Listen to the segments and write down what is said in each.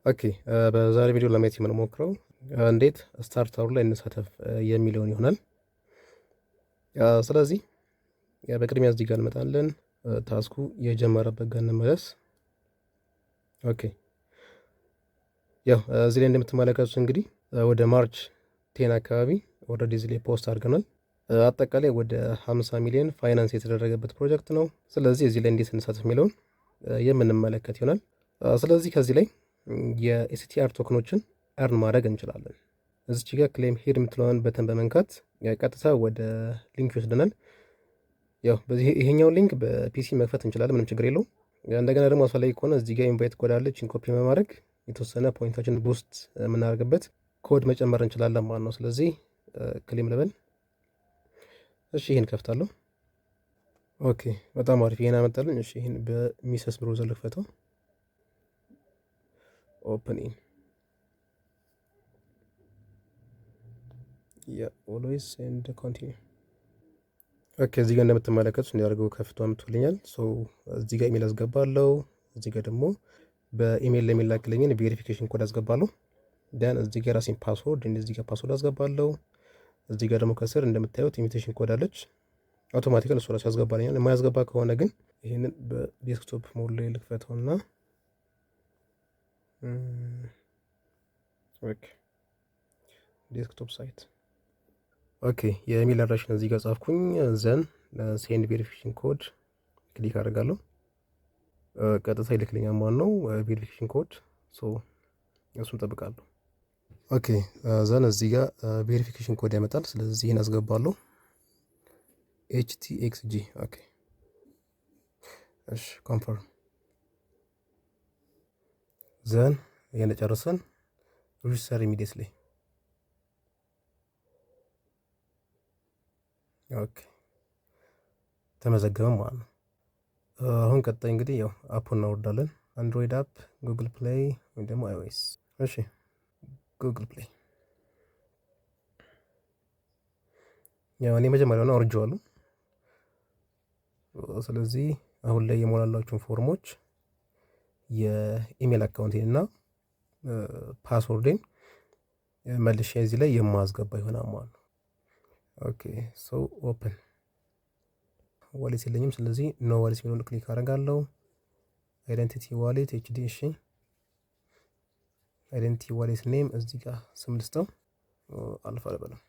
ኦኬ በዛሬ ቪዲዮ ለማየት የምንሞክረው እንዴት ስታርተሩ ላይ እንሳተፍ የሚለውን ይሆናል። ስለዚህ በቅድሚያ እዚህ ጋር እንመጣለን። ታስኩ የጀመረበት ጋር እንመለስ። ኦኬ ያው እዚህ ላይ እንደምትመለከቱት እንግዲህ ወደ ማርች 10 አካባቢ ኦልሬዲ እዚህ ላይ ፖስት አድርገናል። አጠቃላይ ወደ 50 ሚሊዮን ፋይናንስ የተደረገበት ፕሮጀክት ነው። ስለዚህ እዚህ ላይ እንዴት እንሳተፍ የሚለውን የምንመለከት ይሆናል። ስለዚህ ከዚህ ላይ የኤስቲአር ቶክኖችን እርን ማድረግ እንችላለን። እዚች ጋር ክሌም ሄድ የምትለውን በተን በመንካት ቀጥታ ወደ ሊንክ ይወስደናል። ያው በዚህ ይሄኛው ሊንክ በፒሲ መክፈት እንችላለን፣ ምንም ችግር የለው። እንደገና ደግሞ አስፈላጊ ከሆነ እዚህ ጋር ኢንቫይት ኮድ አለች፣ ኮፒ በማድረግ የተወሰነ ፖይንታችን ቡስት የምናደርግበት ኮድ መጨመር እንችላለን ማለት ነው። ስለዚህ ክሌም ልበል። እሺ ይሄን ከፍታለሁ። ኦኬ በጣም አሪፍ፣ ይሄን አመጣልኝ። እሺ ይሄን በሚሰስ ብሮዘር ልክፈተው። ኦፕኒንግ ኦልዌይስ ኤንድ ኮንቲኒው። ኦኬ እዚህ ጋር እንደምትመለከቱት እንዲያደርገው ከፍቶ አምጥቶልኛል። እዚህ ጋር ኢሜል አስገባለሁ። እዚህ ጋር ደግሞ በኢሜል ለሚላክልኝን ቬሪፊኬሽን ኮድ አስገባለሁ። ዳን እዚህ ጋር ራሴን ፓስወርድ እዚህ ጋር ፓስወርድ አስገባለሁ። እዚህ ጋር ደግሞ ከስር እንደምታዩት ኢንቪቴሽን ኮድ አለች። አውቶማቲካሊ እሱ ራሱ ያስገባልኛል። የማያስገባ ከሆነ ግን ይህንን በዴስክቶፕ ሞድ ላይ ልክፈተውና ዴስክቶፕ ሳይት ኦኬ የኢሜል አድራሻን እዚህ ጋር ጻፍኩኝ። ዘን ሴንድ ቬሪፊኬሽን ኮድ ክሊክ አደርጋለሁ። ቀጥታ ይልክልኛል ማለት ነው ቬሪፊኬሽን ኮድ። እሱን ጠብቃለሁ። ኦኬ ዘን እዚህ ጋር ቬሪፊኬሽን ኮድ ያመጣል። ስለዚህ ይህን አስገባለሁ። HTXG ኦኬ እሺ ኮንፈርም። ዘን ይሄን ጨርሰን ሪጅስተር ኢሚዲየትሊ። ኦኬ ተመዘገበ ማለት ነው። አሁን ቀጣይ እንግዲህ ያው አፑን እናወርዳለን። አንድሮይድ አፕ፣ ጉግል ፕሌይ ወይ ደግሞ iOS። እሺ ጉግል ፕሌይ ያው እኔ መጀመሪያውን አውርጄዋለሁ። ስለዚህ አሁን ላይ የሞላላችሁን ፎርሞች የኢሜል አካውንቴን እና ፓስወርዴን መልሼ እዚህ ላይ የማስገባ ይሆናል ማለት ነው። ኦኬ ኦፕን። ዋሌት የለኝም፣ ስለዚህ ኖ ዋሌት የሚለውን ክሊክ አደርጋለሁ። አይደንቲቲ ዋሌት ኤችዲ። እሺ አይደንቲቲ ዋሌት ኔም እዚህ ጋር ስም ልስጠው፣ አልፋ ልበለው።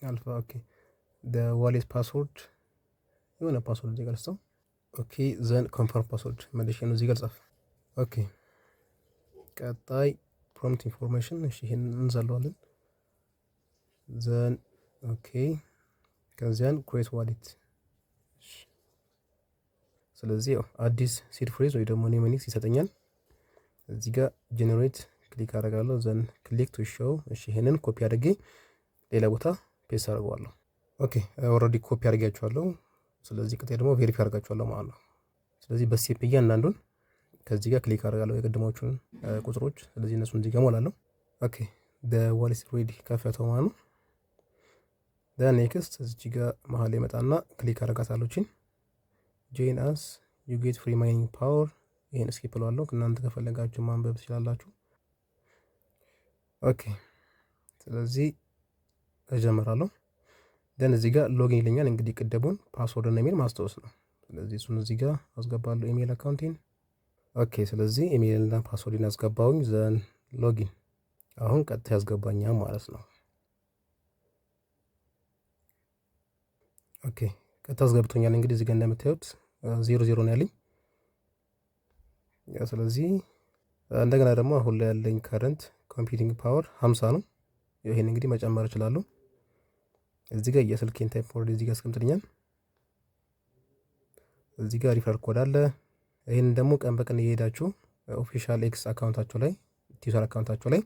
አልፋ ኦኬ። ዋሌት ፓስወርድ የሆነ ፓስወርድ እዚህ ጋር ልስጠው። ኦኬ ዘን ኮንፈርም ፓስወርድ መልሼ ነው እዚህ ጋር ጻፍ። ኦኬ ቀጣይ ፕሮምፕት ኢንፎርሜሽን። እሺ ይሄን እንዘለዋለን። ዘን ኦኬ ከዚያን ክሬት ዋሌት። ስለዚህ አዲስ ሲድ ፍሬዝ ወይ ደግሞ ኔሞኒክስ ይሰጠኛል። እዚህ ጋር ጄኔሬት ክሊክ አደርጋለሁ። ዘን ክሊክ ቱ ሾው። እሺ ይሄንን ኮፒ አድርጌ ሌላ ቦታ ፔስት አድርገዋለሁ። ኦኬ ኦልሬዲ ኮፒ አድርጌያቸዋለሁ። ስለዚህ ቀጣይ ደግሞ ቬሪፋይ አድርጋቸዋለሁ ማለት ነው። ስለዚህ በስቴፕ እያንዳንዱን ከዚህ ጋር ክሊክ አደርጋለሁ የቀደሞቹን ቁጥሮች። ስለዚህ እነሱን እዚህ ጋር ሞላለሁ። ኦኬ ዋሌት ሬዲ ከፈተው ማለት ነው። ኔክስት እዚህ ጋር መሀል ይመጣና ክሊክ አደርጋታለሁ። ጆይን አስ ዩ ጌት ፍሪ ማይኒንግ ፓወር። ይሄን ስኪፕ እለዋለሁ። እናንተ ከፈለጋችሁ ማንበብ ትችላላችሁ። ኦኬ ስለዚህ እጀምራለሁ። ደን እዚህ ጋር ሎጊን ይለኛል። እንግዲህ ቅደቡን ፓስወርድ እና ኢሜል ማስታወስ ነው። ስለዚህ እሱን እዚህ ጋር አስገባለሁ ኢሜል አካውንቴን። ኦኬ ስለዚህ ኢሜል እና ፓስወርድን አስገባሁኝ። ዘን ሎጊን። አሁን ቀጥታ ያስገባኛል ማለት ነው። ኦኬ ቀጥታ አስገብቶኛል። እንግዲህ እዚህ ጋር እንደምታዩት 00 ነው ያለኝ። ስለዚህ እንደገና ደግሞ አሁን ላይ ያለኝ ከረንት ኮምፒውቲንግ ፓወር 50 ነው። ይሄን እንግዲህ መጨመር እችላለሁ። እዚህ ጋር የስልኬን ታይፕ ፎርድ እዚህ ጋር አስቀምጥልኛል። እዚህ ጋር ሪፈር ኮድ አለ። ይሄን ደግሞ ቀን በቀን እየሄዳችሁ ኦፊሻል ኤክስ አካውንታችሁ ላይ ትዊተር አካውንታችሁ ላይ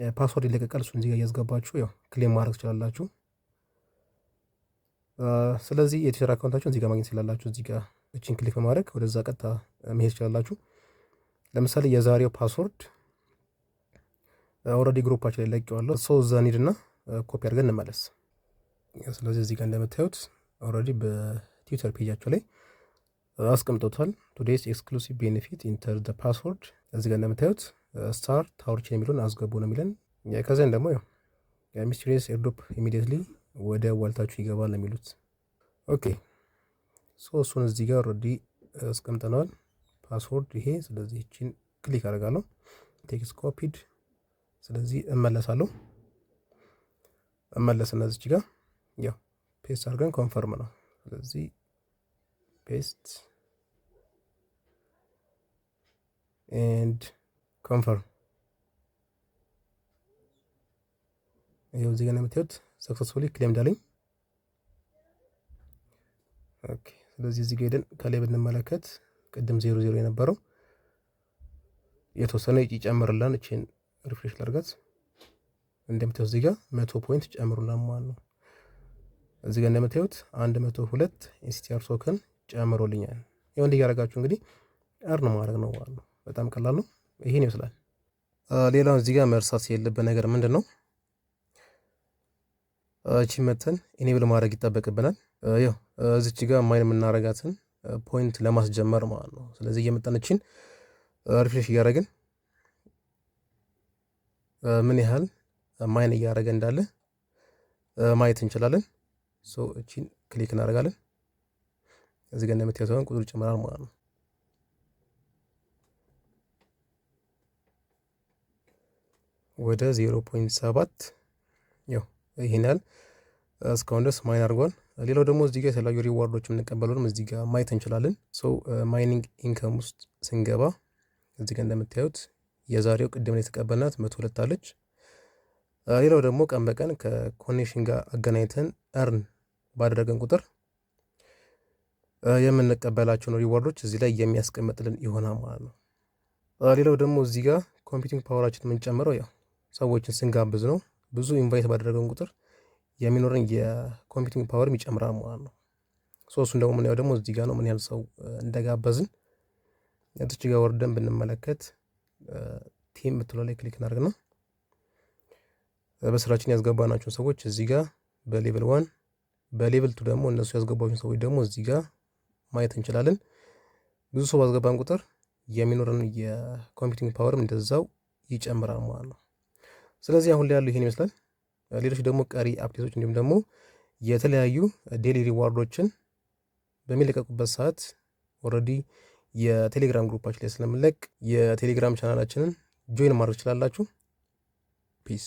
ፓስወርድ ይለቀቃል። እሱን እዚህ ጋር እያስገባችሁ ያው ክሌም ማድረግ ትችላላችሁ። ስለዚህ የትዊተር አካውንታችሁን እዚህ ጋር ማግኘት ትችላላችሁ። እዚህ ጋር እቺን ክሊክ በማድረግ ወደዛ ቀጥታ መሄድ ትችላላችሁ። ለምሳሌ የዛሬው ፓስወርድ ኦልሬዲ ግሩፓችን ላይ ለቀዋለሁ። እዛ እንሂድና ኮፒ አድርገን እንመለስ። ስለዚህ እዚህ ጋር እንደምታዩት ኦልሬዲ በትዊተር ፔጃቸው ላይ አስቀምጦታል። ቱዴይስ ኤክስክሉሲቭ ቤኔፊት ኢንተር ዘ ፓስወርድ። እዚህ ጋር እንደምታዩት ስታር ታወርችን የሚለውን አስገቡ ነው የሚለን። ከዚያን ደግሞ ሚስትሪየስ ኤርዶፕ ኢሚዲየትሊ ወደ ዋልታችሁ ይገባል ነው የሚሉት። ኦኬ ሶ እሱን እዚህ ጋር ኦልሬዲ አስቀምጠነዋል ፓስወርድ ይሄ። ስለዚህ እቺን ክሊክ አደርጋለሁ። ቴክስት ኮፒድ። ስለዚህ እመለሳለሁ። እመለስና እዚች ጋር ያው ፔስት አድርገን ኮንፈርም ነው። ስለዚህ ፔስት ኤንድ ኮንፈርም። ይኸው እዚህ ጋር የምታዩት ሰክሰስፉሊ ክሌምድ አለኝ። ኦኬ ስለዚህ እዚህ ጋር ሄደን ከላይ ብንመለከት ቅድም 00 የነበረው የተወሰነ ይጨምርላን። እቺን ሪፍሬሽ ላድርጋት። እንደምታዩት እዚህ ጋር 100 ፖይንት ጨምሩላን ማለት ነው። እዚህ ጋር እንደምታዩት 102 ኤስቲአር ቶከን ጨምሮልኛል። ይሄው እንዲህ ያደርጋችሁ እንግዲህ አርን ማድረግ ነው ማለት ነው። በጣም ቀላል ነው። ይሄን ይመስላል። ሌላው እዚህ ጋር መርሳት የሌለበት ነገር ምንድን ነው? እቺ መተን ኢኔብል ማድረግ ይጠበቅብናል። ያው እዚች ጋር ማይን የምናረጋትን ፖይንት ለማስጀመር ማለት ነው። ስለዚህ እየመጣንችን ሪፍሬሽ እያደረግን ምን ያህል ማይን እያደረገ እንዳለ ማየት እንችላለን። ሶ እቺን ክሊክ እናደርጋለን። እዚህ ጋር እንደምታዩት ቁጥር ይጨምራል ማለት ነው። ወደ 0.7 ያው ይሄን ያህል እስካሁን ድረስ ማይን አድርጓል። ሌላው ደግሞ እዚህ ጋር የተለያዩ ሪዋርዶች የምንቀበለውም እዚህ ጋር ማየት እንችላለን። ሶ ማይኒንግ ኢንከም ውስጥ ስንገባ እዚህ ጋር እንደምታዩት የዛሬው ቅድም ላይ የተቀበልናት 102 አለች። ሌላው ደግሞ ቀን በቀን ከኮኔክሽን ጋር አገናኝተን እርን ባደረገን ቁጥር የምንቀበላቸውን ሪዋርዶች እዚህ ላይ የሚያስቀምጥልን ይሆናል ማለት ነው። ሌላው ደግሞ እዚህ ጋር ኮምፒውቲንግ ፓወራችን የምንጨምረው ያው ሰዎችን ስንጋብዝ ነው። ብዙ ኢንቫይት ባደረገን ቁጥር የሚኖረን የኮምፒውቲንግ ፓወርም ይጨምራል ማለት ነው። እሱን ደግሞ ምናየው ደግሞ እዚህ ጋር ነው፣ ምን ያህል ሰው እንደጋበዝን። እዚች ጋር ወርደን ብንመለከት ቲም የምትለው ላይ ክሊክ እናደርግና በስራችን ያስገባናቸውን ሰዎች እዚህ ጋር በሌቭል 1 በሌቭል 2 ደግሞ እነሱ ያስገባቸውን ሰዎች ደግሞ እዚህ ጋር ማየት እንችላለን። ብዙ ሰው ባስገባን ቁጥር የሚኖረን የኮምፒውቲንግ ፓወርም እንደዛው ይጨምራል ማለት ነው። ስለዚህ አሁን ላይ ያለው ይሄን ይመስላል። ሌሎች ደግሞ ቀሪ አፕዴቶች እንዲሁም ደግሞ የተለያዩ ዴሊ ሪዋርዶችን በሚለቀቁበት ሰዓት ኦልሬዲ የቴሌግራም ግሩፓችን ላይ ስለምንለቅ የቴሌግራም ቻናላችንን ጆይን ማድረግ ትችላላችሁ። ፒስ